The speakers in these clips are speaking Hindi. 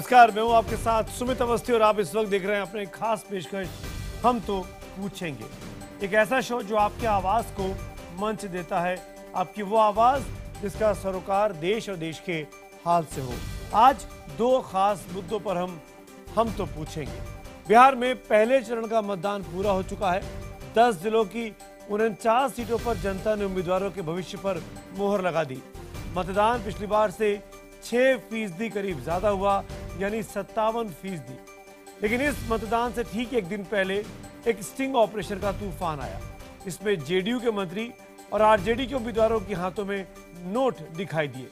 नमस्कार, मैं हूं आपके साथ सुमित अवस्थी और आप इस वक्त देख रहे हैं अपने खास पेशकश हम तो पूछेंगे। एक ऐसा शो जो आपकी आवाज को मंच देता है, आपकी वो आवाज जिसका सरोकार देश और देश के हाल से हो। आज दो खास मुद्दों पर हम तो पूछेंगे। बिहार में पहले चरण का मतदान पूरा हो चुका है। 10 जिलों की 49 सीटों पर जनता ने उम्मीदवारों के भविष्य पर मोहर लगा दी। मतदान पिछली बार से 6% करीब ज्यादा हुआ, यानी 57%। लेकिन इस मतदान से ठीक एक दिन पहले एक स्टिंग ऑपरेशन का तूफान आया। इसमें जेडीयू के मंत्री और आरजेडी के उम्मीदवारों के हाथों में नोट दिखाई दिए।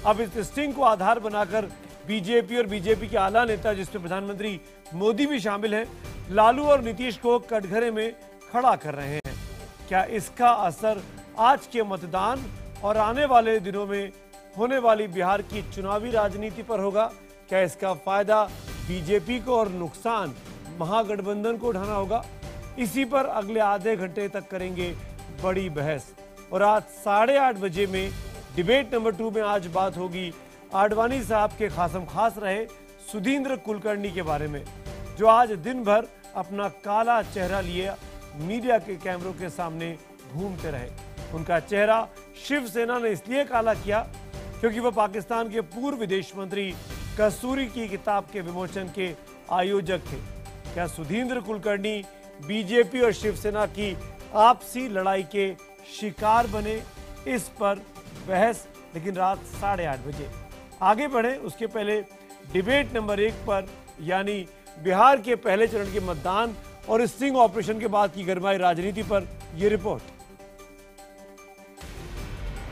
अब इस स्टिंग को आधार बनाकर बीजेपी और बीजेपी के आला नेता, जिसमें प्रधानमंत्री मोदी भी शामिल हैं, लालू और नीतीश को कटघरे में खड़ा कर रहे हैं। क्या इसका असर आज के मतदान और आने वाले दिनों में होने वाली बिहार की चुनावी राजनीति पर होगा? क्या इसका फायदा बीजेपी को और नुकसान महागठबंधन को उठाना होगा? इसी पर अगले आधे घंटे तक करेंगे बड़ी बहस। और आज 8:30 बजे में डिबेट नंबर 2 में आज बात होगी आडवाणी साहब के खासम खास रहे सुधींद्र कुलकर्णी के बारे में, जो आज दिन भर अपना काला चेहरा लिए मीडिया के कैमरों के सामने घूमते रहे। उनका चेहरा शिवसेना ने इसलिए काला किया क्योंकि वह पाकिस्तान के पूर्व विदेश मंत्री कसूरी की किताब के विमोचन के आयोजक थे। क्या सुधींद्र कुलकर्णी बीजेपी और शिवसेना की आपसी लड़ाई के शिकार बने? इस पर बहस, लेकिन रात 8:30 बजे। आगे बढ़े उसके पहले डिबेट नंबर 1 पर, यानी बिहार के पहले चरण के मतदान और स्टिंग ऑपरेशन के बाद की गरमाई राजनीति पर यह रिपोर्ट।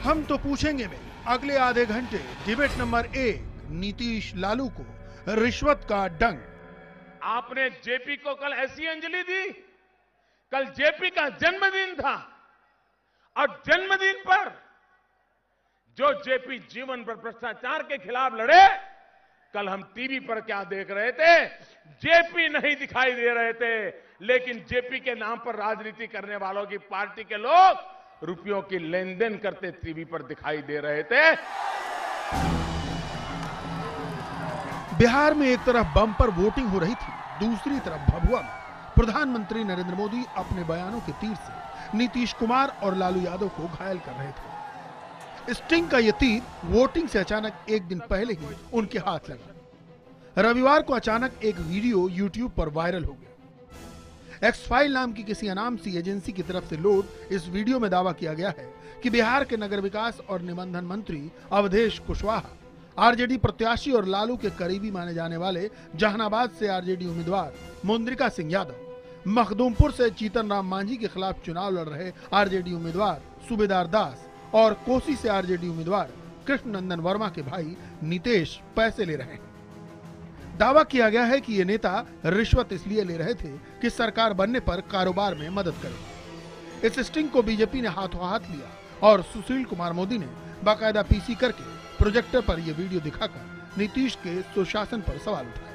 हम तो पूछेंगे में अगले आधे घंटे डिबेट नंबर 1, नीतीश लालू को रिश्वत का डंक। आपने जेपी को कल ऐसी अंजलि दी। कल जेपी का जन्मदिन था और जन्मदिन पर जो जेपी जीवन पर भ्रष्टाचार के खिलाफ लड़े, कल हम टीवी पर क्या देख रहे थे? जेपी नहीं दिखाई दे रहे थे, लेकिन जेपी के नाम पर राजनीति करने वालों की पार्टी के लोग रुपयों की लेन देन करते टीवी पर दिखाई दे रहे थे। बिहार में एक तरफ बम्पर वोटिंग हो रही थी, दूसरी तरफ भभुआ में प्रधानमंत्री नरेंद्र मोदी अपने बयानों के तीर से नीतीश कुमार और लालू यादव को घायल कर रहे थे। स्टिंग का यह तीर वोटिंग से अचानक एक दिन पहले ही उनके हाथ लगा। रविवार को अचानक एक वीडियो यूट्यूब पर वायरल हो गया। एक्स फाइल नाम की किसी अनामसी एजेंसी की तरफ से लोड इस वीडियो में दावा किया गया है कि बिहार के नगर विकास और निबंधन मंत्री अवधेश कुशवाहा, आरजेडी प्रत्याशी और लालू के करीबी माने जाने वाले जहानाबाद से आरजेडी उम्मीदवार मुंद्रिका सिंह यादव, मखदूमपुर से जीतन राम मांझी के खिलाफ चुनाव लड़ रहे आरजेडी उम्मीदवार सूबेदार दास और कोसी से आरजेडी उम्मीदवार कृष्ण नंदन वर्मा के भाई नितेश पैसे ले रहे हैं। दावा किया गया है कि ये नेता रिश्वत इसलिए ले रहे थे कि सरकार बनने पर कारोबार में मदद करे। इस स्टिंग को बीजेपी ने हाथों हाथ लिया और सुशील कुमार मोदी ने बाकायदा पीसी करके प्रोजेक्टर पर यह वीडियो दिखाकर नीतीश के सुशासन पर सवाल उठाए।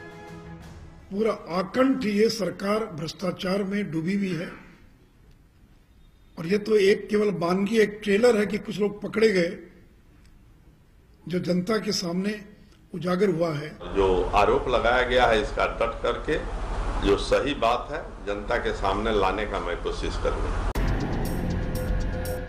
पूरा आकंठ ये सरकार भ्रष्टाचार में डूबी हुई है और ये तो एक केवल बानगी, एक ट्रेलर है कि कुछ लोग पकड़े गए जो जनता के सामने उजागर हुआ है। जो आरोप लगाया गया है इसका डट करके जो सही बात है जनता के सामने लाने का मैं कोशिश करूंगा।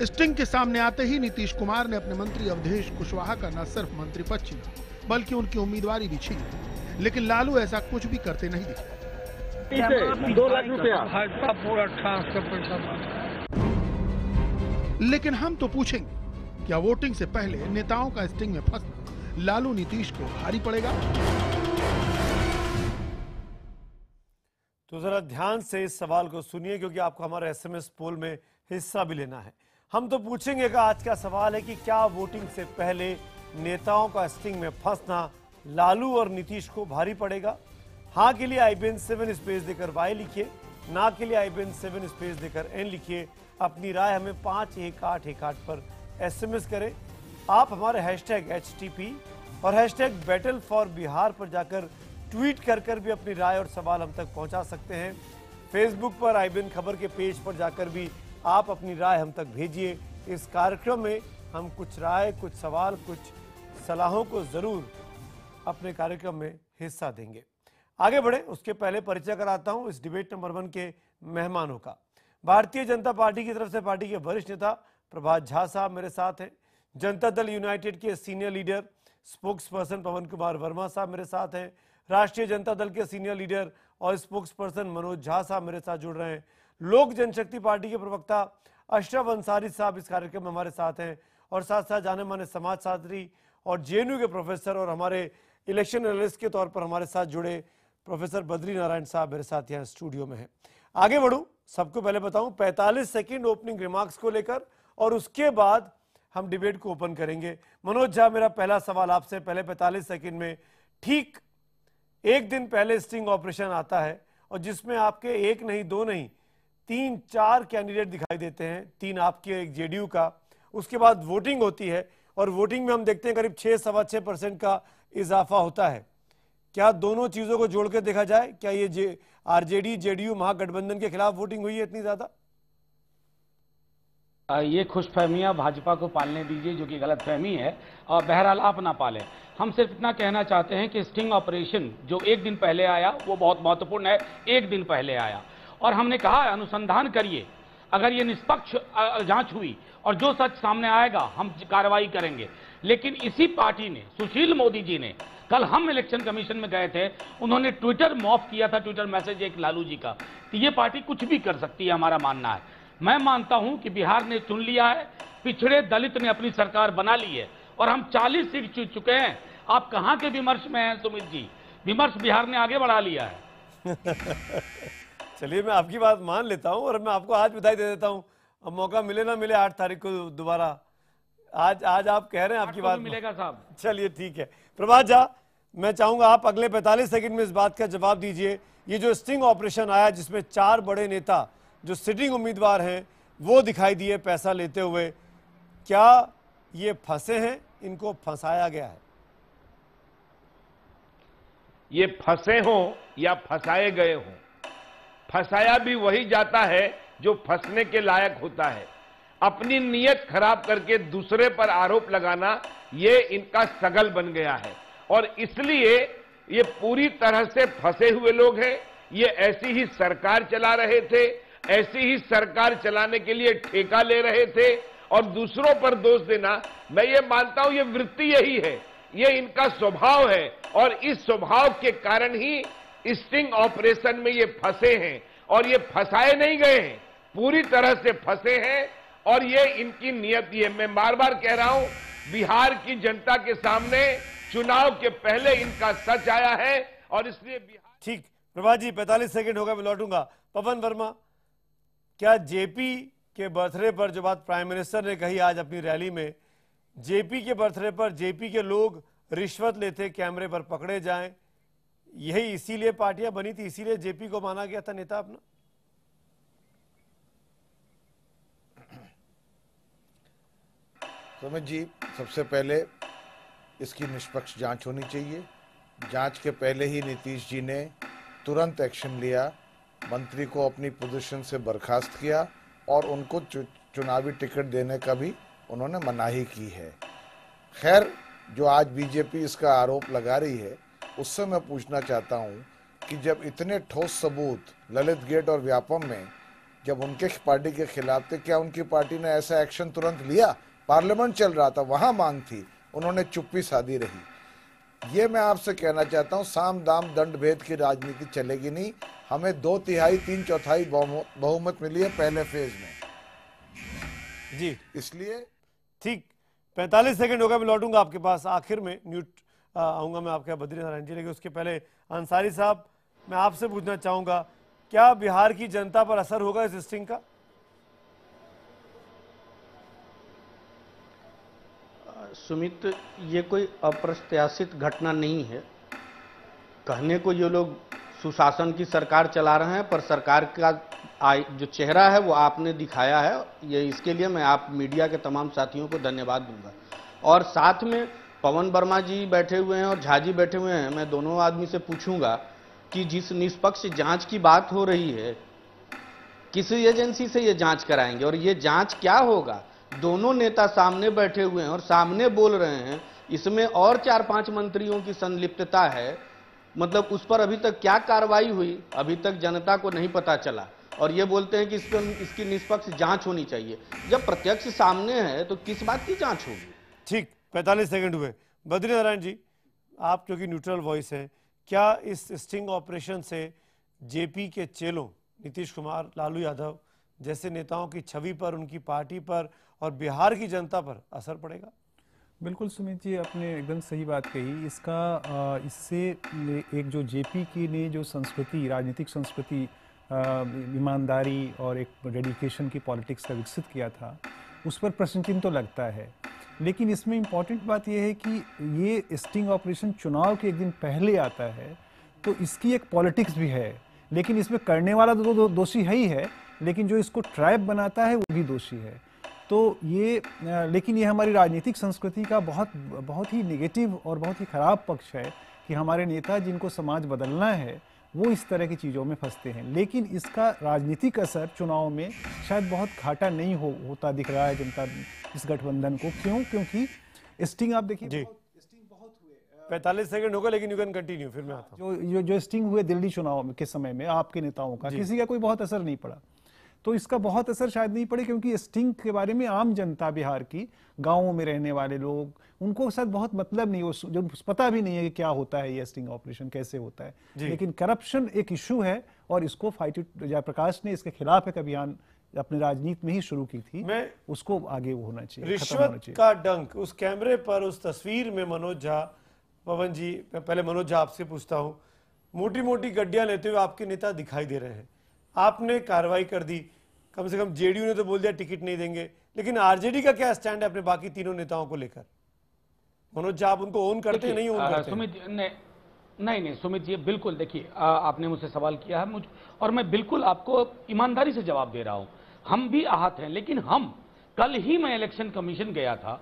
स्टिंग के सामने आते ही नीतीश कुमार ने अपने मंत्री अवधेश कुशवाहा का न सिर्फ मंत्री पद छीना बल्कि उनकी उम्मीदवारी भी छीनी, लेकिन लालू ऐसा कुछ भी करते नहीं दिखे। 2 लाख रुपया लेकिन हम तो पूछेंगे, क्या वोटिंग से पहले नेताओं का स्टिंग में फंसना लालू नीतीश को भारी पड़ेगा? तो जरा ध्यान से इस सवाल को सुनिए, क्योंकि आपको हमारे एसएमएस पोल में हिस्सा भी लेना है। हम तो पूछेंगे का आज का सवाल है कि क्या वोटिंग से पहले नेताओं का स्टिंग में फंसना लालू और नीतीश को भारी पड़ेगा? हाँ के लिए IBN 7 स्पेस देकर Y लिखिए, ना के लिए IBN 7 स्पेस देकर N लिखिए। अपनी राय हमें 51818 पर SMS करें। आप हमारे #HTP और #BattleForBihar पर जाकर ट्वीट कर भी अपनी राय और सवाल हम तक पहुंचा सकते हैं। फेसबुक पर IBN खबर के पेज पर जाकर भी आप अपनी राय हम तक भेजिए। इस कार्यक्रम में हम कुछ राय, कुछ सवाल, कुछ सलाहों को जरूर अपने कार्यक्रम में हिस्सा देंगे। आगे बढ़े उसके पहले परिचय कराता हूं इस डिबेट नंबर 1 के मेहमानों का। भारतीय जनता पार्टी की तरफ से पार्टी के वरिष्ठ नेता प्रभात झा साहब मेरे साथ हैं। जनता दल यूनाइटेड के सीनियर लीडर स्पोक्स पर्सन पवन कुमार वर्मा साहब मेरे साथ हैं। राष्ट्रीय जनता दल के सीनियर लीडर और स्पोक्स पर्सन मनोज झा साहब मेरे साथ जुड़ रहे हैं। लोक जनशक्ति पार्टी के प्रवक्ता अशरफ अंसारी साहब इस कार्यक्रम में हमारे साथ हैं और साथ साथ जाने माने समाजशास्त्री और जेएनयू के प्रोफेसर और हमारे इलेक्शन एनालिस्ट के तौर पर हमारे साथ जुड़े प्रोफेसर बद्री नारायण साहब मेरे साथ यहाँ स्टूडियो में हैं। आगे बढ़ूं, सबको पहले बताऊं 45 सेकंड ओपनिंग रिमार्क्स को लेकर और उसके बाद हम डिबेट को ओपन करेंगे। मनोज झा, मेरा पहला सवाल आपसे, पहले 45 सेकंड में, ठीक एक दिन पहले स्टिंग ऑपरेशन आता है और जिसमें आपके एक नहीं, दो नहीं, 3-4 कैंडिडेट दिखाई देते हैं, 3 आपके, एक जेडीयू का। उसके बाद वोटिंग होती है और वोटिंग में हम देखते हैं करीब 6-6.25% का इजाफा होता है। क्या दोनों चीजों को जोड़ के देखा जाए, क्या ये आरजेडी जेडीयू महागठबंधन के खिलाफ वोटिंग हुई है इतनी ज्यादा? ये खुशफहमियां भाजपा को पालने दीजिए, जो कि गलतफहमी है, और बहरहाल आप ना पालें। हम सिर्फ इतना कहना चाहते हैं कि स्टिंग ऑपरेशन जो एक दिन पहले आया वो बहुत महत्वपूर्ण है। एक दिन पहले आया और हमने कहा अनुसंधान करिए, अगर ये निष्पक्ष जांच हुई और जो सच सामने आएगा हम कार्रवाई करेंगे। लेकिन इसी पार्टी ने, सुशील मोदी जी ने, कल हम इलेक्शन कमीशन में गए थे, उन्होंने ट्विटर मॉफ किया था, ट्विटर मैसेज एक लालू जी का। तो ये पार्टी कुछ भी कर सकती है, हमारा मानना है। मैं मानता हूं कि बिहार ने चुन लिया है, पिछड़े दलित ने अपनी सरकार बना ली है और हम 40 सीट जीत चुके हैं। आप कहां के विमर्श में हैं सुमित जी? विमर्श बिहार ने आगे बढ़ा लिया है। चलिए, मैं आपकी बात मान लेता हूं और मैं आपको आज बधाई दे देता हूं। अब मौका मिले ना मिले 8 तारीख को दोबारा, आज आप कह रहे हैं आपकी बात मिलेगा साहब। चलिए ठीक है। प्रभात झा, मैं चाहूंगा आप अगले 45 सेकंड में इस बात का जवाब दीजिए। ये जो स्टिंग ऑपरेशन आया जिसमें 4 बड़े नेता जो सिटिंग उम्मीदवार हैं वो दिखाई दिए पैसा लेते हुए, क्या ये फंसे हैं, इनको फंसाया गया है? ये फंसे हों या फंसाए गए हों, फंसाया भी वही जाता है जो फंसने के लायक होता है। अपनी नीयत खराब करके दूसरे पर आरोप लगाना ये इनका सगल बन गया है और इसलिए ये पूरी तरह से फंसे हुए लोग हैं। ये ऐसी ही सरकार चला रहे थे, ऐसी ही सरकार चलाने के लिए ठेका ले रहे थे और दूसरों पर दोष देना, मैं ये मानता हूं ये वृत्ति यही है, ये इनका स्वभाव है और इस स्वभाव के कारण ही स्टिंग ऑपरेशन में ये फंसे हैं और ये फंसाए नहीं गए हैं, पूरी तरह से फंसे हैं और ये इनकी नियत ही है। मैं बार बार कह रहा हूं, बिहार की जनता के सामने चुनाव के पहले इनका सच आया है और इसलिए बिहार। ठीक, प्रभात जी 45 सेकंड होगा, मैं लौटूंगा। पवन वर्मा, क्या जेपी के बर्थडे पर जो बात प्राइम मिनिस्टर ने कही आज अपनी रैली में, जेपी के बर्थडे पर जेपी के लोग रिश्वत लेते कैमरे पर पकड़े जाएं, यही इसीलिए पार्टियां बनी थी, इसीलिए जेपी को माना गया था नेता अपना? सुमित जी, सबसे पहले इसकी निष्पक्ष जांच होनी चाहिए। जांच के पहले ही नीतीश जी ने तुरंत एक्शन लिया, मंत्री को अपनी पोजीशन से बर्खास्त किया और उनको चुनावी टिकट देने का भी उन्होंने मनाही की है। खैर, जो आज बीजेपी इसका आरोप लगा रही है, उससे मैं पूछना चाहता हूं कि जब इतने ठोस सबूत ललित गेट और व्यापम में जब उनके पार्टी के खिलाफ थे, क्या उनकी पार्टी ने ऐसा एक्शन तुरंत लिया? पार्लियामेंट चल रहा था, वहां मांग थी, उन्होंने चुप्पी साधी रही। ये मैं आपसे कहना चाहता हूं, साम दाम दंड भेद की राजनीति चलेगी नहीं। हमें 2/3 3/4 बहुमत मिली है पहले फेज में जी, इसलिए। ठीक, 45 सेकंड होगा, मैं लौटूंगा आपके पास। आखिर में आऊंगा मैं आपके बद्री नारायण जी, लेकिन उसके पहले अंसारी साहब, मैं आपसे पूछना चाहूंगा, क्या बिहार की जनता पर असर होगा इस स्टिंग का? सुमित, ये कोई अप्रत्याशित घटना नहीं है। कहने को ये लोग सुशासन की सरकार चला रहे हैं, पर सरकार का जो चेहरा है वो आपने दिखाया है। ये इसके लिए मैं आप मीडिया के तमाम साथियों को धन्यवाद दूंगा। और साथ में पवन वर्मा जी बैठे हुए हैं और झा जी बैठे हुए हैं, मैं दोनों आदमी से पूछूंगा कि जिस निष्पक्ष जांच की बात हो रही है, किस एजेंसी से ये जांच कराएंगे और ये जांच क्या होगा? दोनों नेता सामने बैठे हुए हैं और सामने बोल रहे हैं इसमें और 4-5 मंत्रियों की संलिप्तता है, मतलब उस पर अभी तक क्या कार्रवाई हुई अभी तक जनता को नहीं पता चला, और ये बोलते हैं कि इसकी निष्पक्ष जांच होनी चाहिए। जब प्रत्यक्ष सामने है तो किस बात की जांच होगी? ठीक, 45 सेकंड हुए। बद्री नारायण जी, आप क्योंकि न्यूट्रल वॉइस हैं, क्या इस स्टिंग ऑपरेशन से जेपी के चेलों नीतीश कुमार, लालू यादव जैसे नेताओं की छवि पर, उनकी पार्टी पर और बिहार की जनता पर असर पड़ेगा? बिल्कुल सुमित जी, आपने एकदम सही बात कही। इससे एक जो जेपी की ने जो संस्कृति, राजनीतिक संस्कृति, ईमानदारी और एक डेडिकेशन की पॉलिटिक्स का विकसित किया था, उस पर प्रश्न चिन्ह तो लगता है। लेकिन इसमें इम्पॉर्टेंट बात यह है कि ये स्टिंग ऑपरेशन चुनाव के एक दिन पहले आता है, तो इसकी एक पॉलिटिक्स भी है। लेकिन इसमें करने वाला तो दोषी है ही है, लेकिन जो इसको ट्रैप बनाता है वो भी दोषी है। तो ये लेकिन ये हमारी राजनीतिक संस्कृति का बहुत ही नेगेटिव और बहुत ही खराब पक्ष है कि हमारे नेता जिनको समाज बदलना है वो इस तरह की चीज़ों में फंसते हैं। लेकिन इसका राजनीतिक असर चुनाव में शायद बहुत घाटा नहीं होता दिख रहा है जनता इस गठबंधन को। क्यों? क्योंकि स्टिंग आप देखिए 45 सेकंड होगा, लेकिन यू कैन कंटिन्यू, फिर मैं आता हूं। जो स्टिंग हुए दिल्ली चुनाव के समय में आपके नेताओं का, किसी का कोई बहुत असर नहीं पड़ा। तो इसका बहुत असर शायद नहीं पड़े क्योंकि स्टिंग के बारे में आम जनता, बिहार की गांवों में रहने वाले लोग, उनको शायद बहुत मतलब नहीं, जो पता भी नहीं है कि क्या होता है ये स्टिंग ऑपरेशन, कैसे होता है। लेकिन करप्शन एक इशू है और इसको जयप्रकाश ने इसके खिलाफ एक अभियान अपनी राजनीति में ही शुरू की थी, उसको आगे वो होना चाहिए। रिश्वत का डंक उस कैमरे पर, उस तस्वीर में मनोज झा, पवन जी, पहले मनोज झा आपसे पूछता हूं, मोटी मोटी गड्डियां लेते हुए आपके नेता दिखाई दे रहे हैं, आपने कार्रवाई कर दी, कम से कम जेडीयू ने तो बोल दिया टिकट नहीं देंगे, लेकिन आरजेडी का क्या स्टैंड है अपने बाकी तीनों नेताओं को लेकर? मनोज झा, आप उनको ओन करते हैं, नहीं ओन करते? सुमित नहीं सुमित जी, बिल्कुल देखिए, आपने मुझसे सवाल किया है और मैं बिल्कुल आपको ईमानदारी से जवाब दे रहा हूं। हम भी आहत हैं, लेकिन कल ही मैं इलेक्शन कमीशन गया था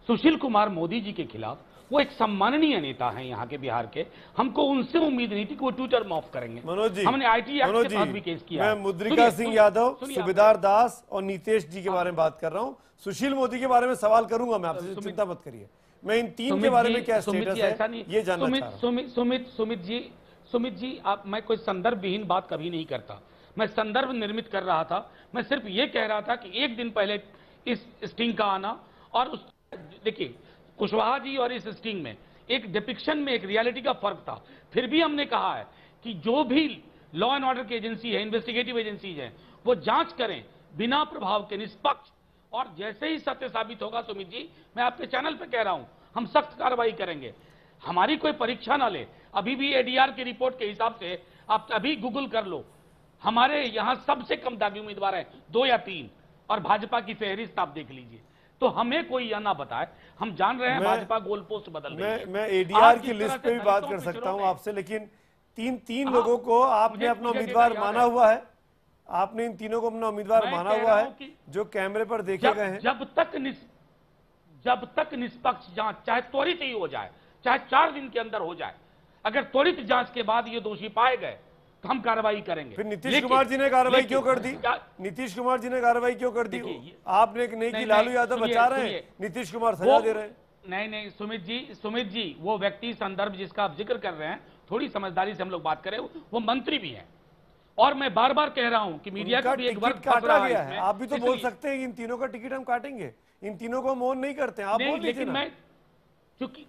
सुशील कुमार मोदी जी के खिलाफ। वो एक सम्माननीय नेता हैं यहाँ के, बिहार के। हमको उनसे उम्मीद नहीं थी कि वो ट्विटर ऑफ करेंगे। मनोज जी, हमने आईटी एक्ट के साथ भी केस किया। मैं मुद्रिका सिंह यादव, सुबेदार दास और नीतीश जी के बारे में बात कर रहा हूँ। सुशील मोदी के बारे में सवाल करूंगा मैं आपसे, चिंता मत करिए। मैं इन तीन के बारे में क्या स्टेटस है ये जानना चाह रहा हूं। सुमित जी, मैं कोई संदर्भ विहीन बात कभी नहीं करता। मैं संदर्भ निर्मित कर रहा था। मैं सिर्फ ये कह रहा था कि एक दिन पहले इस स्टिंग का आना, और देखिए कुशवाहा जी और इस स्टिंग में एक डिपिक्शन में, एक रियलिटी का फर्क था। फिर भी हमने कहा है कि जो भी लॉ एंड ऑर्डर की एजेंसी है, इन्वेस्टिगेटिव एजेंसीज हैं, वो जांच करें बिना प्रभाव के, निष्पक्ष, और जैसे ही सत्य साबित होगा, सुमित जी, मैं आपके चैनल पे कह रहा हूं, हम सख्त कार्रवाई करेंगे। हमारी कोई परीक्षा ना ले। अभी भी एडीआर की रिपोर्ट के हिसाब से आप अभी गूगल कर लो, हमारे यहां सबसे कम दागी उम्मीदवार है, 2 या 3, और भाजपा की फहरिस्त आप देख लीजिए। तो हमें कोई यह ना बताए, हम जान रहे हैं भाजपा गोल पोस्ट बदल रही है। मैं एडीआर की लिस्ट पे भी बात कर सकता हूं आपसे, लेकिन तीन लोगों को आपने अपना उम्मीदवार माना हुआ है। आपने इन तीनों को अपना उम्मीदवार माना हुआ है जो कैमरे पर देखे गए हैं। जब तक निष्पक्ष जांच, चाहे त्वरित ही हो जाए, चाहे 4 दिन के अंदर हो जाए, अगर त्वरित जांच के बाद ये दोषी पाए गए तो हम कार्रवाई करेंगे। फिर नीतीश कुमार जी ने कार्रवाई क्यों कर दी? नीतीश कुमार जी ने कार्रवाई क्यों कर दी? आपने नहीं की, लालू यादव बचा रहे हैं, नीतीश कुमार सजा दे रहे हैं। नहीं सुमित जी, वो व्यक्ति संदर्भ जिसका आप जिक्र कर रहे हैं, थोड़ी समझदारी से हम लोग बात करें, वो मंत्री भी हैं। और मैं बार बार कह रहा हूं कि मीडिया का भी एक वर्ग काटा गया है। आप भी तो बोल सकते हैं इन तीनों का टिकट हम काटेंगे, इन तीनों को हम ओन नहीं करते हैं, आप बोल दीजिए ना। मैं क्योंकि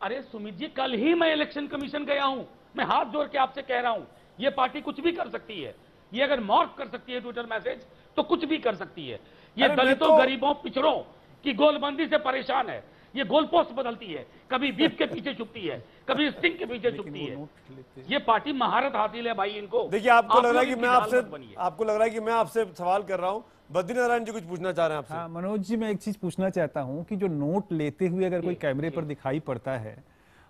अरे सुमित जी, कल ही मैं इलेक्शन कमीशन गया हूं। मैं हाथ जोड़ के आपसे कह रहा हूं, ये पार्टी कुछ भी कर सकती है। ये अगर मॉर्फ कर सकती है ट्विटर मैसेज, तो कुछ भी कर सकती है। ये दलितों, गरीबों, पिछड़ों की गोलबंदी से परेशान है। ये गोल पोस्ट बदलती है, कभी बीफ के पीछे छुपती है, कभी स्टिंग के पीछे छुपती है। ये पार्टी महारत हासिल है भाई इनको। देखिए, आपको लग रहा है कि मैं आपसे सवाल कर रहा हूं। बद्री नारायण जी कुछ पूछना चाह रहे हैं आपसे। हाँ, मनोज जी, मैं एक चीज पूछना चाहता हूं कि जो नोट लेते हुए अगर कोई कैमरे पर दिखाई पड़ता है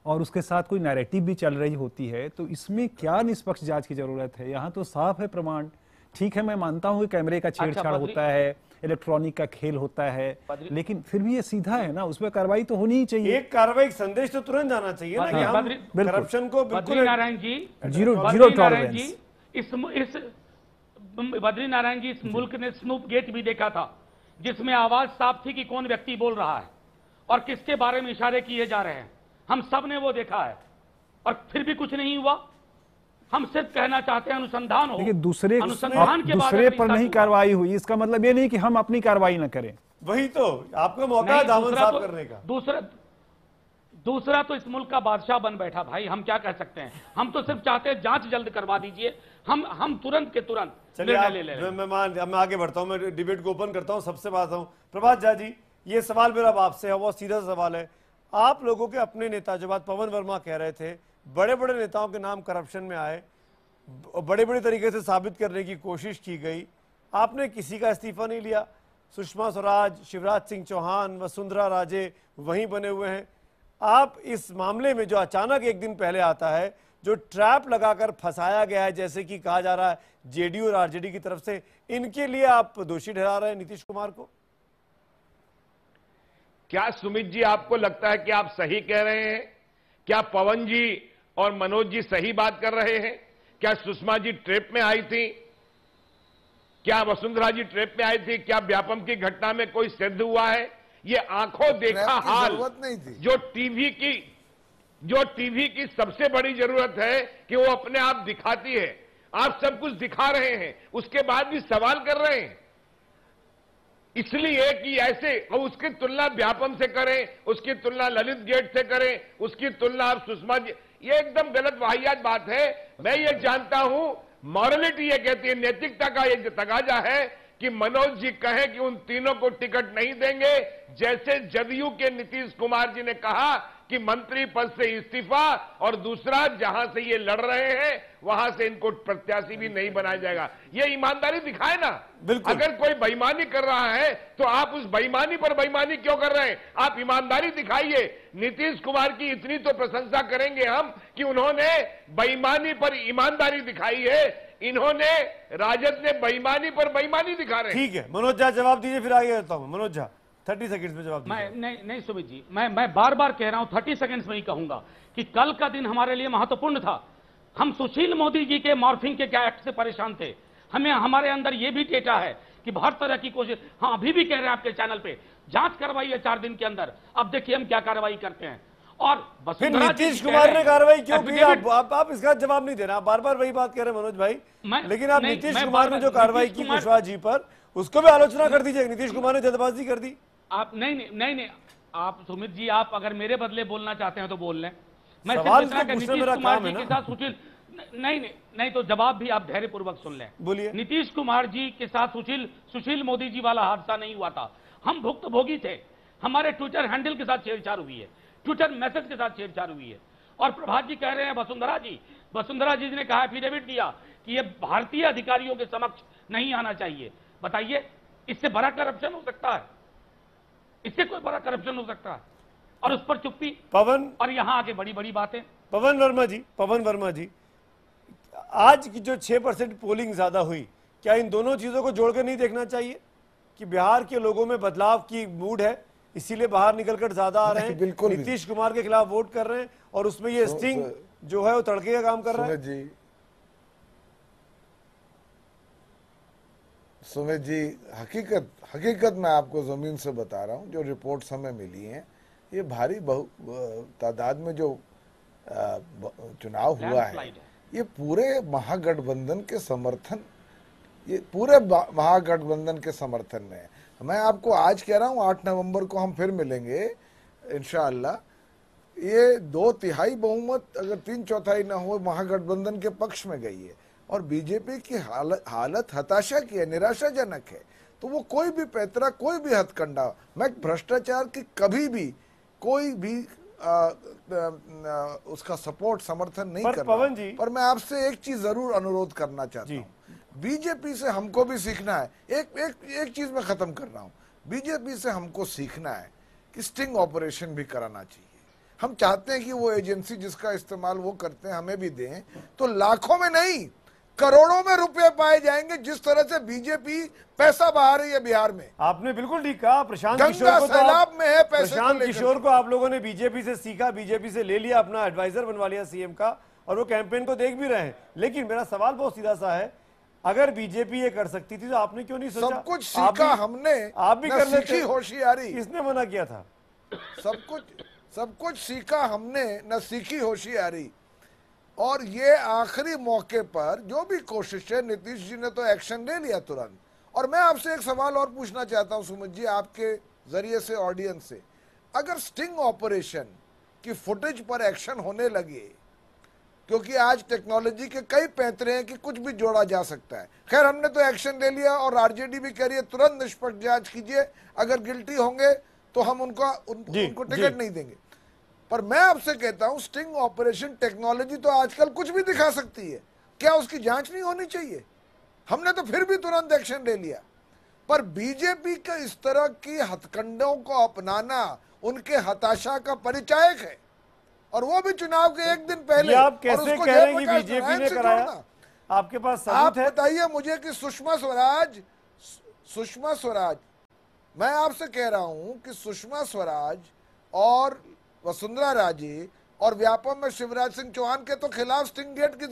और उसके साथ कोई नैरेटिव भी चल रही होती है, तो इसमें क्या निष्पक्ष जांच की जरूरत है? यहाँ तो साफ है प्रमाण। ठीक है, मैं मानता हूँ कि कैमरे का छेड़छाड़ होता है, इलेक्ट्रॉनिक का खेल होता है, लेकिन फिर भी ये सीधा है ना, उसमें कार्रवाई तो होनी ही चाहिए। एक कार्रवाई, संदेश तो तुरंत जाना चाहिए ना कि हम करप्शन को बिल्कुल नारायण जी, जीरो टॉलरेंस। बद्री नारायण जी, इस मुल्क ने स्नूप गेट भी देखा था, जिसमें आवाज साफ थी कि कौन व्यक्ति बोल रहा है और किसके बारे में इशारे किए जा रहे हैं। हम सब ने वो देखा है। और फिर भी कुछ नहीं हुआ। हम सिर्फ कहना चाहते हैं अनुसंधान हो। देखिए दूसरे अनुसंधान के बाद दूसरे अगर पर ऐसा नहीं हुआ- कार्रवाई हुई, इसका मतलब ये नहीं कि हम अपनी कार्रवाई न करें। वही तो आपका मौका है नहीं, दामन दूसरा साफ तो- करने का। दूसरा तो इस मुल्क का बादशाह बन बैठा भाई, हम क्या कह सकते हैं। हम तो सिर्फ चाहते हैं जांच जल्द करवा दीजिए, हम तुरंत के तुरंत चलिए निर्णय आप, ले ले। मैं आगे बढ़ता हूं, मैं डिबेट को ओपन करता हूं, सबसे बात हूं प्रभात झा जी। ये सवाल मेरा आपसे है, बहुत सीधा सवाल है। आप लोगों के अपने नेता, जो बात पवन वर्मा कह रहे थे, बड़े बड़े नेताओं के नाम करप्शन में आए, बड़े बड़े तरीके से साबित करने की कोशिश की गई, आपने किसी का इस्तीफा नहीं लिया। सुषमा स्वराज, शिवराज सिंह चौहान, वसुंधरा राजे वहीं बने हुए हैं। आप इस मामले में जो अचानक एक दिन पहले आता है, जो ट्रैप लगाकर फंसाया गया है, जैसे कि कहा जा रहा है जेडीयू और आरजेडी की तरफ से, इनके लिए आप दोषी ठहरा रहे हैं नीतीश कुमार को? क्या सुमित जी आपको लगता है कि आप सही कह रहे हैं? क्या पवन जी और मनोज जी सही बात कर रहे हैं? क्या सुषमा जी ट्रेप में आई थी? क्या वसुंधरा जी ट्रेप में आई थी? क्या व्यापम की घटना में कोई सिद्ध हुआ है? ये आंखों देखा हाल जरूरत नहीं थी। जो टीवी की सबसे बड़ी जरूरत है कि वो अपने आप दिखाती है। आप सब कुछ दिखा रहे हैं, उसके बाद भी सवाल कर रहे हैं, इसलिए कि ऐसे और उसकी तुलना व्यापम से करें, उसकी तुलना ललित गेट से करें, उसकी तुलना आप सुषमा जी, ये एकदम गलत वाहियात बात है। मैं ये जानता हूं, मॉरलिटी ये कहती है, नैतिकता का ये तकाजा है कि मनोज जी कहें कि उन तीनों को टिकट नहीं देंगे, जैसे जदयू के नीतीश कुमार जी ने कहा कि मंत्री पद से इस्तीफा, और दूसरा जहां से ये लड़ रहे हैं वहां से इनको प्रत्याशी भी नहीं बनाया जाएगा। ये ईमानदारी दिखाए ना। बिल्कुल। अगर कोई बेईमानी कर रहा है तो आप उस बेईमानी पर बेईमानी क्यों कर रहे हैं? आप ईमानदारी दिखाइए। नीतीश कुमार की इतनी तो प्रशंसा करेंगे हम कि उन्होंने बेईमानी पर ईमानदारी दिखाई है। इन्होंने, राजद ने बेईमानी पर बेईमानी दिखा रहे हैं। ठीक है, मनोज झा जवाब दीजिए, फिर आगे बढ़ता हूं। मनोज झा 30 सेकंड्स में जवाब दीजिए। नहीं सुमित जी, मैं बार बार कह रहा हूं, 30 सेकंड्स में ही कहूंगा कि कल का दिन हमारे लिए महत्वपूर्ण था। हम सुशील मोदी जी के मॉर्फिंग के क्या एक्ट से परेशान थे। हमें, हमारे अंदर यह भी डेटा है कि हर तरह की कोशिश, हाँ अभी भी कह रहे हैं आपके चैनल पे, जांच करवाइए 4 दिन के अंदर। अब देखिए हम क्या कार्रवाई करते हैं। और फिर नीतीश कुमार ने कार्रवाई क्यों की? आप इसका जवाब नहीं दे रहे, आप बार बार वही बात कह रहे हैं मनोज भाई। लेकिन आप नीतीश कुमार ने जो कार्रवाई की कुशवाहा जी पर, उसको भी आलोचना कर दीजिए। नीतीश कुमार ने जल्दबाजी कर दी। आप नहीं, आप सुमित जी, आप अगर मेरे बदले बोलना चाहते हैं तो बोल लें। मैं सवाल सिर्फ इतना तो कि पूछना नीतीश मेरा कुमार काम है जी ना। के साथ सुशील, नहीं तो जवाब भी आप धैर्यपूर्वक सुन लें। बोलिए। नीतीश कुमार जी के साथ सुशील मोदी जी वाला हादसा नहीं हुआ था। हम भुक्तभोगी थे। हमारे ट्विटर हैंडल के साथ छेड़छाड़ हुई है, ट्विटर मैसेज के साथ छेड़छाड़ हुई है। और प्रभात जी कह रहे हैं वसुंधरा जी ने कहा, एफिडेविट दिया कि ये भारतीय अधिकारियों के समक्ष नहीं आना चाहिए। बताइए, इससे बड़ा करप्शन हो सकता है? इससे कोई बड़ा करप्शन हो सकता है? और उस पर चुप्पी। पवन, और यहां आके बड़ी बड़ी बातें। पवन वर्मा जी, आज की जो 6% पोलिंग ज्यादा हुई, क्या इन दोनों चीजों को जोड़कर नहीं देखना चाहिए कि बिहार के लोगों में बदलाव की मूड है, इसीलिए बाहर निकलकर ज्यादा आ रहे हैं, बिल्कुल नीतीश कुमार के खिलाफ वोट कर रहे हैं, और उसमें ये स्टिंग जो है वो तड़के का काम कर रहा है? सुमित जी, हकीकत मैं आपको जमीन से बता रहा हूं, जो रिपोर्ट्स हमें मिली हैं, ये भारी तादाद में जो चुनाव हुआ है, ये पूरे महागठबंधन के समर्थन, ये पूरे महागठबंधन के समर्थन में है। मैं आपको आज कह रहा हूं, 8 नवंबर को हम फिर मिलेंगे इंशाअल्लाह। ये 2/3 बहुमत, अगर 3/4 ना हो, महागठबंधन के पक्ष में गई है। और बीजेपी की हालत हताशा की है, निराशाजनक है। तो वो कोई भी पैतरा, कोई भी हथकंडा, मैं भ्रष्टाचार की कभी भी कोई भी उसका सपोर्ट, समर्थन नहीं कर रहा। पर मैं आपसे एक चीज जरूर अनुरोध करना चाहता हूँ, बीजेपी से हमको भी सीखना है। एक चीज मैं खत्म कर रहा हूँ, बीजेपी से हमको सीखना है कि स्टिंग ऑपरेशन भी कराना चाहिए। हम चाहते हैं कि वो एजेंसी जिसका इस्तेमाल वो करते हैं हमें भी दें, तो लाखों में नहीं, करोड़ों में रुपए पाए जाएंगे। जिस तरह से बीजेपी पैसा बहा रही है बिहार में। आपने बिल्कुल ठीक कहा। प्रशांत किशोर को आप लोगों ने बीजेपी से सीखा, बीजेपी से ले लिया, अपना एडवाइजर बनवा लिया सीएम का, और वो कैंपेन को देख भी रहे हैं। लेकिन मेरा सवाल बहुत सीधा सा है, अगर बीजेपी ये कर सकती थी तो आपने क्यों नहीं सोचा? सब कुछ सीखा हमने, आप भी कर लेते। होशियारी किसने मना किया था? सब कुछ सीखा हमने, न सीखी होशियारी। और ये आखिरी मौके पर जो भी कोशिश है, नीतीश जी ने तो एक्शन ले लिया तुरंत। और मैं आपसे एक सवाल और पूछना चाहता हूं सुमित जी, आपके जरिए से ऑडियंस से, अगर स्टिंग ऑपरेशन की फुटेज पर एक्शन होने लगे, क्योंकि आज टेक्नोलॉजी के कई पैंतरे हैं कि कुछ भी जोड़ा जा सकता है। खैर, हमने तो एक्शन ले लिया और आरजेडी भी कह रही है तुरंत निष्पक्ष जांच कीजिए, अगर गिल्टी होंगे तो हम उनको टिकट नहीं देंगे। पर मैं आपसे कहता हूं, स्टिंग ऑपरेशन टेक्नोलॉजी तो आजकल कुछ भी दिखा सकती है, क्या उसकी जांच नहीं होनी चाहिए? हमने तो फिर भी तुरंत एक्शन ले लिया। पर बीजेपी के इस तरह की हथकंडों को अपनाना उनके हताशा का परिचायक है, और वो भी चुनाव के एक दिन पहले। ये आप कैसे कह रहे हैं कि बीजेपी ने कराया? आपके पास सबूत है? आप बताइए मुझे कि सुषमा स्वराज, मैं आपसे कह रहा हूं कि सुषमा स्वराज और वसुंधरा राजे और व्यापम में शिवराज सिंह चौहान के तो खिलाफ स्टिंग गेट की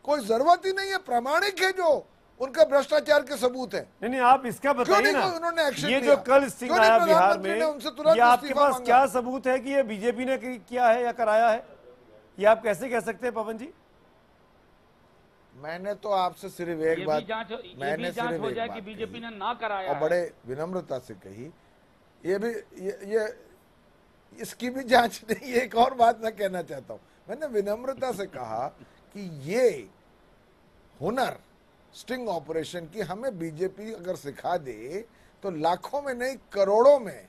कोई जरूरत ही नहीं है, प्रामाणिक है जो उनका भ्रष्टाचार के सबूत है। नहीं, आप इसका बताइए ना, उन्होंने एक्शन ये जो कल स्टिंग आया बिहार में, ये आपके पास मांगा? क्या सबूत है कि ये बीजेपी ने किया है या कराया है? ये आप कैसे कह सकते हैं पवन जी? मैंने तो आपसे सिर्फ एक बात, मैंने सिर्फ हो जाए कि बीजेपी ने ना कराया और बड़े विनम्रता से कही, ये भी ये इसकी भी जांच नहीं। एक और बात मैं कहना चाहता हूं, मैंने विनम्रता से कहा कि ये हुनर स्टिंग ऑपरेशन की हमें बीजेपी अगर सिखा दे तो लाखों में नहीं करोड़ों में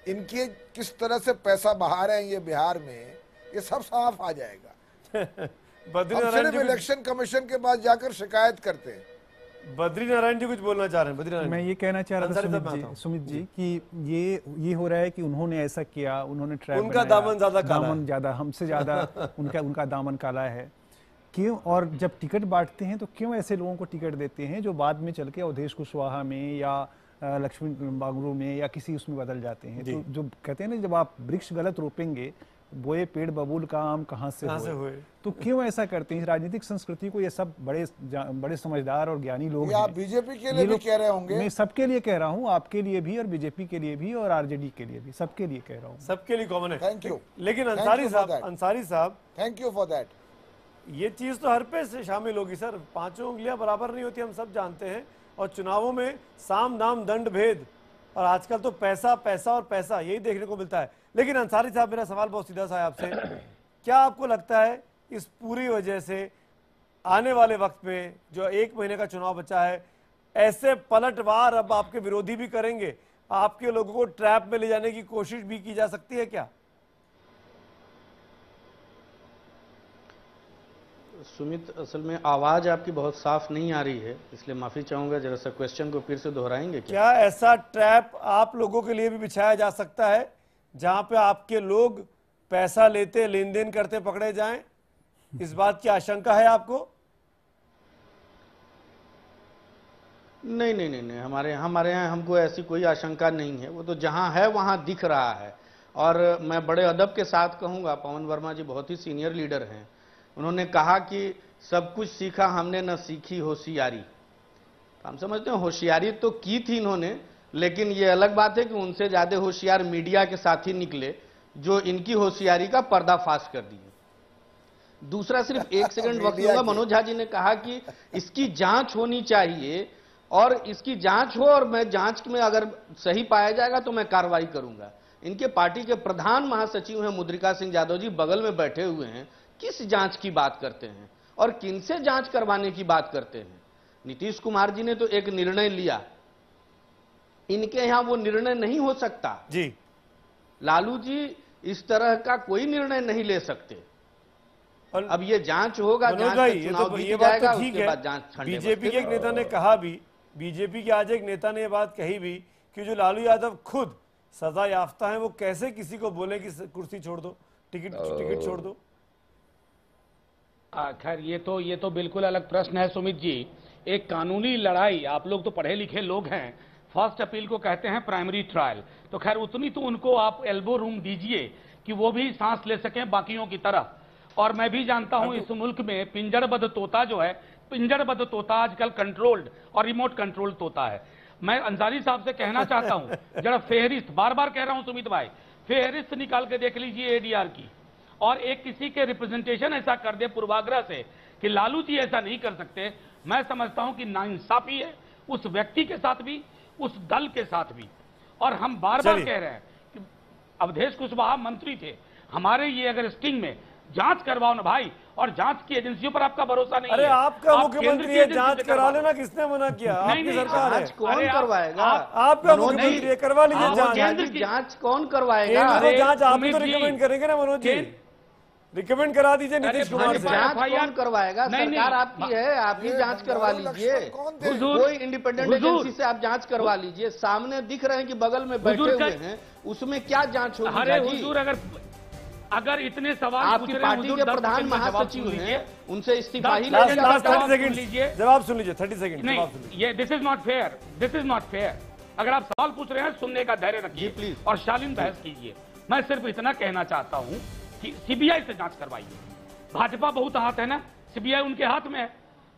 इनकी किस तरह से पैसा बहा रहे हैं ये बिहार में, ये सब साफ आ जाएगा। हम सिर्फ इलेक्शन कमीशन के पास जाकर शिकायत करते हैं। बद्री नारायण जी कुछ बोलना चाह रहे हैं? बद्री नारायण, मैं ये कहना चाह रहा था सुमित जी कि ये हो रहा है कि उन्होंने ऐसा किया, उन्होंने ट्रैप उनका दामन ज्यादा हमसे ज्यादा उनका दामन काला है क्यों? और जब टिकट बांटते हैं तो क्यों ऐसे लोगों को टिकट देते हैं जो बाद में चल के अवधेश कुशवाहा में या लक्ष्मी बागरू में या किसी उसमें बदल जाते हैं? तो जो कहते हैं ना, जब आप वृक्ष गलत रोपेंगे, बोए पेड़ बबूल का आम कहाँ से हुए? तो क्यों ऐसा करते हैं? इस राजनीतिक संस्कृति को ये सब बड़े समझदार और ज्ञानी लोग हैं। आप बीजेपी के लिए भी कह रहे होंगे? मैं सबके लिए कह रहा हूँ, आपके लिए भी और बीजेपी के लिए भी और आरजेडी के लिए भी, सबके लिए कह रहा हूँ। सबके लिए कॉमन है। Thank you. लेकिन अंसारी साहब, थैंक यू फॉर दैट। ये चीज तो हर पे से शामिल होगी सर, पांचों उंगलियां बराबर नहीं होती, हम सब जानते हैं। और चुनावों में साम दाम दंड भेद, और आजकल तो पैसा पैसा और पैसा, यही देखने को मिलता है। लेकिन अंसारी साहब, मेरा सवाल बहुत सीधा सा है आपसे, क्या आपको लगता है इस पूरी वजह से आने वाले वक्त में जो 1 महीने का चुनाव बचा है, ऐसे पलटवार अब आपके विरोधी भी करेंगे? आपके लोगों को ट्रैप में ले जाने की कोशिश भी की जा सकती है क्या? सुमित, असल में आवाज आपकी बहुत साफ नहीं आ रही है, इसलिए माफी चाहूंगा। जरा सा क्वेश्चन को फिर से दोहराएंगे क्या ऐसा ट्रैप आप लोगों के लिए भी बिछाया जा सकता है जहां पे आपके लोग पैसा लेते, लेन देन करते पकड़े जाएं? इस बात की आशंका है आपको? नहीं, हमारे यहाँ हमको ऐसी कोई आशंका नहीं है। वो तो जहां है वहां दिख रहा है। और मैं बड़े अदब के साथ कहूंगा, पवन वर्मा जी बहुत ही सीनियर लीडर हैं, उन्होंने कहा कि सब कुछ सीखा हमने, न सीखी होशियारी। हम समझते हैं होशियारी तो की थी इन्होंने, लेकिन ये अलग बात है कि उनसे ज्यादा होशियार मीडिया के साथी निकले जो इनकी होशियारी का पर्दाफाश कर दिए। दूसरा, सिर्फ 1 सेकंड वक्त लूंगा। मनोज झा जी ने कहा कि इसकी जांच होनी चाहिए और इसकी जांच हो, और मैं जांच में अगर सही पाया जाएगा तो मैं कार्रवाई करूंगा। इनके पार्टी के प्रधान महासचिव हैं मुद्रिका सिंह यादव जी, बगल में बैठे हुए हैं। किस जांच की बात करते हैं और किनसे जांच करवाने की बात करते हैं? नीतीश कुमार जी ने तो एक निर्णय लिया, इनके यहां वो निर्णय नहीं हो सकता जी। लालू जी इस तरह का कोई निर्णय नहीं ले सकते। अब ये जांच होगा, ये बात तो ठीक है। बीजेपी के एक नेता ने कहा भी, बीजेपी के आज एक नेता ने ये बात कही भी कि जो लालू यादव खुद सजा याफ्ता है, वो कैसे किसी को बोले कि कुर्सी छोड़ दो, टिकट छोड़ दो। खैर, ये तो बिल्कुल अलग प्रश्न है सुमित जी। एक कानूनी लड़ाई, आप लोग तो पढ़े लिखे लोग हैं, फर्स्ट अपील को कहते हैं प्राइमरी ट्रायल। तो खैर उतनी तो उनको आप एल्बो रूम दीजिए कि वो भी सांस ले सकें बाकियों की तरह। और मैं भी जानता हूं इस मुल्क में पिंजड़बद्ध तोता जो है, पिंजड़बद्ध तोता आजकल कंट्रोल्ड और रिमोट कंट्रोल तोता है। मैं अंसारी साहब से कहना चाहता हूं, जरा फेहरिस्त, बार बार कह रहा हूं सुमित भाई, फेहरिस्त निकाल के देख लीजिए एडीआर की, और एक किसी के रिप्रेजेंटेशन ऐसा कर दे पूर्वाग्रह से कि लालू जी ऐसा नहीं कर सकते, मैं समझता हूं कि नाइंसाफी है उस व्यक्ति के साथ भी, उस दल के साथ भी। और हम बार बार कह रहे हैं कि अवधेश कुशवाहा मंत्री थे, हमारे ये अगर स्टिंग में जांच करवाओ ना भाई, और जांच की एजेंसियों पर आपका भरोसा नहीं है। अरे आपका मुख्यमंत्री है, जांच करा लेना, किसने मना किया? आपकी सरकार है, कौन करवाएगा? आपका मुख्यमंत्री है, करवा लीजिए जांच। जांच कौन करवाएगा? जांच आप ही तो रिकमेंड करेंगे ना मनोज जी, रिकमेंड करा दीजिए नीतीश कुमार से। जांच कौन करवाएगा? सरकार आपकी है, आप ही जांच करवा लीजिए, कोई इंडिपेंडेंट एजेंसी से आप जांच करवा लीजिए। सामने दिख रहे हैं कि बगल में बैठे हुए हैं, उसमें क्या जांच होगी? अरे हुजूर, अगर इतने सवाल आपकी पार्टी के प्रधान महासचिव हैं, उनसे इस्तीफा ही लीजिए। जवाब सुन लीजिए, 30 सेकंड नहीं, ये this is not fair, this is not fair. अगर आप सवाल पूछ रहे हैं, सुनने का धैर्य रखिए प्लीज, और शालीन बहस कीजिए। मैं सिर्फ इतना कहना चाहता हूं कि सीबीआई से जांच करवाइए। भाजपा बहुत हाथ है ना, सीबीआई उनके हाथ में है,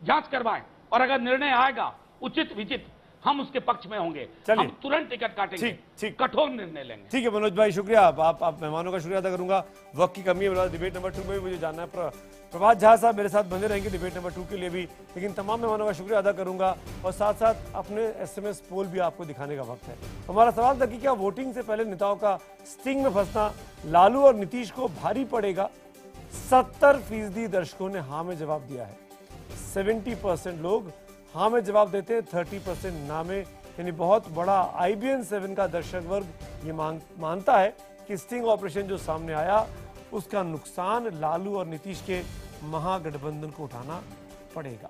जांच करवाएं, और अगर निर्णय आएगा उचित विचित, हम उसके पक्ष में होंगे, हम तुरंत टिकट काटेंगे, कठोर निर्णय लेंगे। ठीक है मनोज भाई, शुक्रिया। आप मेहमानों का शुक्रिया अदा करूंगा। वक्त की कमी है, डिबेट नंबर 2 में भी मुझे जानना है। प्रभात झा साहब मेरे साथ बने रहेंगे डिबेट नंबर 2 के लिए भी, लेकिन तमाम मेहमानों का शुक्रिया अदा करूंगा, और साथ साथ अपने SMS पोल भी आपको दिखाने का वक्त है। हमारा सवाल था कि क्या वोटिंग से पहले नेताओं का स्टिंग में फंसना लालू और नीतीश को भारी पड़ेगा? 70% दर्शकों ने हाँ में जवाब दिया है, 70% लोग हाँ में जवाब देते हैं, 30% ना में, यानी बहुत बड़ा IBN 7 का दर्शक वर्ग ये मानता है कि स्टिंग ऑपरेशन जो सामने आया उसका नुकसान लालू और नीतीश के महागठबंधन को उठाना पड़ेगा।